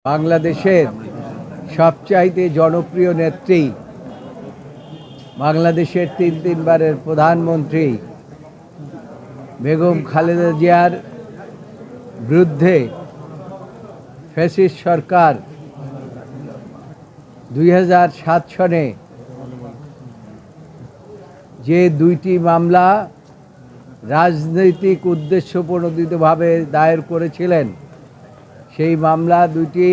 বাংলাদেশের সবচাইতে জনপ্রিয় নেত্রী, বাংলাদেশের তিনবারের প্রধানমন্ত্রী বেগম খালেদা জিয়ার বিরুদ্ধে ফ্যাসিস্ট সরকার 2007 সনে যে দুইটি মামলা রাজনৈতিক উদ্দেশ্যপ্রণোদিতভাবে দায়ের করেছিলেন, সেই মামলা দুটি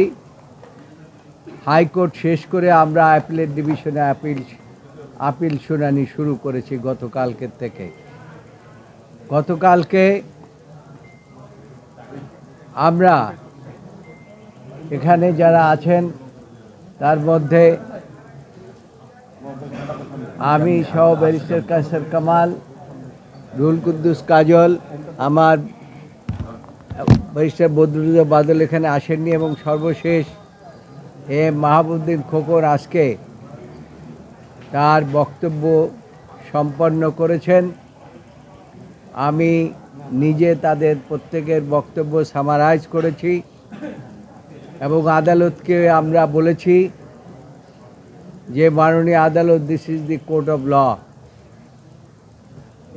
হাইকোর্ট শেষ করে আমরা অ্যাপিলেট ডিভিশনে আপিল শুনানি শুরু করেছি গতকালকের থেকে। গতকালকে আমরা এখানে যারা আছেন তার মধ্যে আমি সহ ব্যারিস্টার কায়সার কামাল, রুহুল কুদ্দুস কাজল, আমার ব্যারিস্টার বদরুল বাদল এখানে আসেননি, এবং সর্বশেষ মাহবুবউদ্দিন খোকন আজকে তার বক্তব্য সম্পন্ন করেছেন। আমি নিজে তাদের প্রত্যেকের বক্তব্য সামারাইজ করেছি এবং আদালতকে আমরা বলেছি যে মাননীয় আদালত, this is the court of law.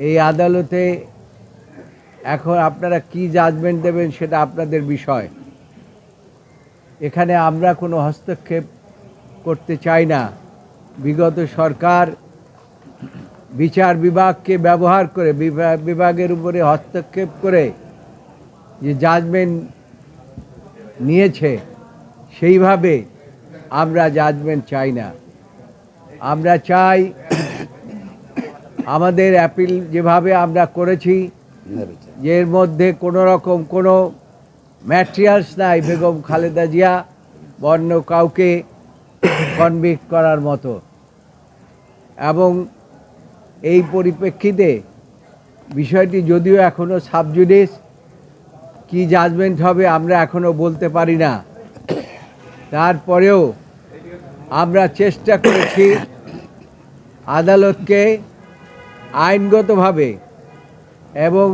এই আদালতে এখন আপনারা কি জাজমেন্ট দেবেন সেটা আপনাদের বিষয়। এখানে আমরা কোনো হস্তক্ষেপ করতে চাই না। বিগত সরকার বিচার বিভাগকে ব্যবহার করে, বিভাগের উপরে হস্তক্ষেপ করে যে জাজমেন্ট নিয়েছে, সেইভাবে আমরা জাজমেন্ট চাই না। আমরা চাই আমাদের অ্যাপিল যেভাবে আমরা করেছি, যে এর মধ্যে কোনো রকম কোনো ম্যাটেরিয়ালস নাই বেগম খালেদা জিয়া অন্য কাউকে কনভিক্ট করার মতো। এবং এই পরিপ্রেক্ষিতে বিষয়টি যদিও এখনও সাবজুডিস, কি জাজমেন্ট হবে আমরা এখনও বলতে পারি না। তারপরেও আমরা চেষ্টা করেছি আদালতকে আইনগতভাবে এবং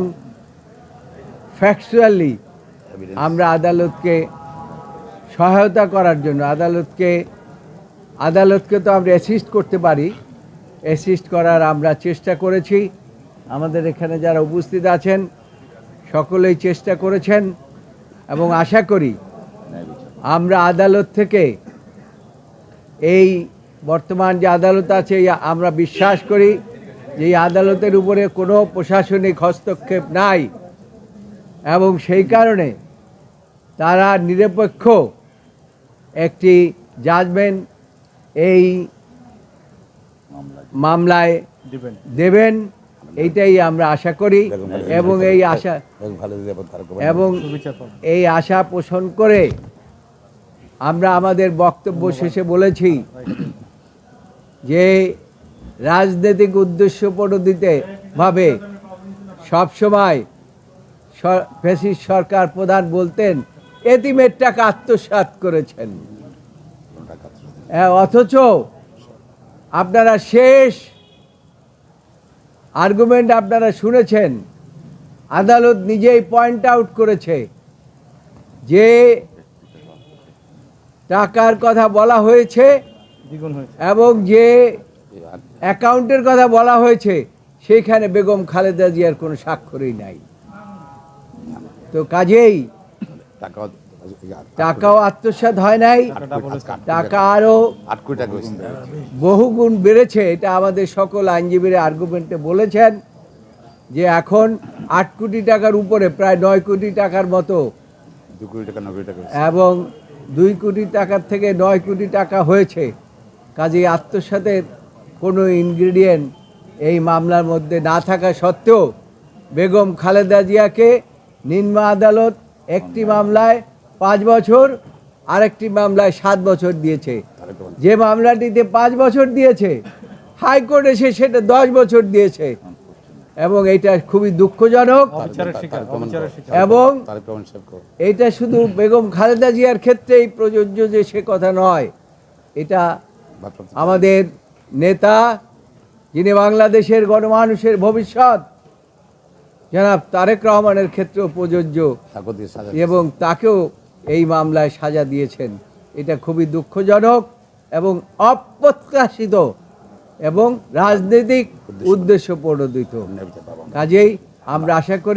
ফ্যাকচুয়ালি আমরা আদালতকে সহায়তা করার জন্য, আদালতকে তো আমরা অ্যাসিস্ট করতে পারি, অ্যাসিস্ট করার আমরা চেষ্টা করেছি। আমাদের এখানে যারা উপস্থিত আছেন সকলেই চেষ্টা করেছেন এবং আশা করি আমরা আদালত থেকে, এই বর্তমান যে আদালত আছে, আমরা বিশ্বাস করি যে এই আদালতের উপরে কোনো প্রশাসনিক হস্তক্ষেপ নাই এবং সেই কারণে তারা নিরপেক্ষ একটি জাজমেন্ট এই মামলায় দেবেন, এইটাই আমরা আশা করি। এবং এই আশা পোষণ করে আমরা আমাদের বক্তব্য শেষে বলেছি যে রাজনৈতিক উদ্দেশ্যপ্রণোদিতভাবে সবসময় ফ্যাসিস্ট সরকার প্রধান বলতেন এতিমের টাকা আত্মসাৎ করেছেন, অথচ আপনারা শেষ আর্গুমেন্ট আপনারা শুনেছেন, আদালত নিজেই পয়েন্ট আউট করেছে যে টাকার কথা বলা হয়েছে এবং যে অ্যাকাউন্টের কথা বলা হয়েছে সেইখানে বেগম খালেদা জিয়ার কোনো স্বাক্ষরই নাই। তো কাজেই টাকাও আত্মসাৎ হয় নাই, টাকা আরও বহুগুণ বেড়েছে। এটা আমাদের সকল আইনজীবীরা আর্গুমেন্টে বলেছেন যে এখন 8 কোটি টাকার উপরে, প্রায় 9 কোটি টাকার মতো, এবং 2 কোটি টাকার থেকে 9 কোটি টাকা হয়েছে। কাজেই আত্মসাতের কোনো ইনগ্রিডিয়েন্ট এই মামলার মধ্যে না থাকা সত্ত্বেও বেগম খালেদা জিয়াকে নিম্ন আদালত একটি মামলায় 5 বছর, আরেকটি মামলায় 7 বছর দিয়েছে। যে মামলাটিতে 5 বছর দিয়েছে, হাইকোর্ট এসে সেটা 10 বছর দিয়েছে এবং এটা খুবই দুঃখজনক। এবং এটা শুধু বেগম খালেদা জিয়ার ক্ষেত্রেই প্রযোজ্য যে সে কথা নয়, এটা আমাদের নেতা, যিনি বাংলাদেশের গণমানুষের ভবিষ্যৎ, জনাব তারেক রহমানের ক্ষেত্রেও প্রযোজ্য এবং তাকেও এই মামলায় সাজা দিয়েছেন। এটা খুবই দুঃখজনক এবং অপ্রত্যাশিত এবং রাজনৈতিক উদ্দেশ্য প্রণোদিত। কাজেই আমরা আশা করি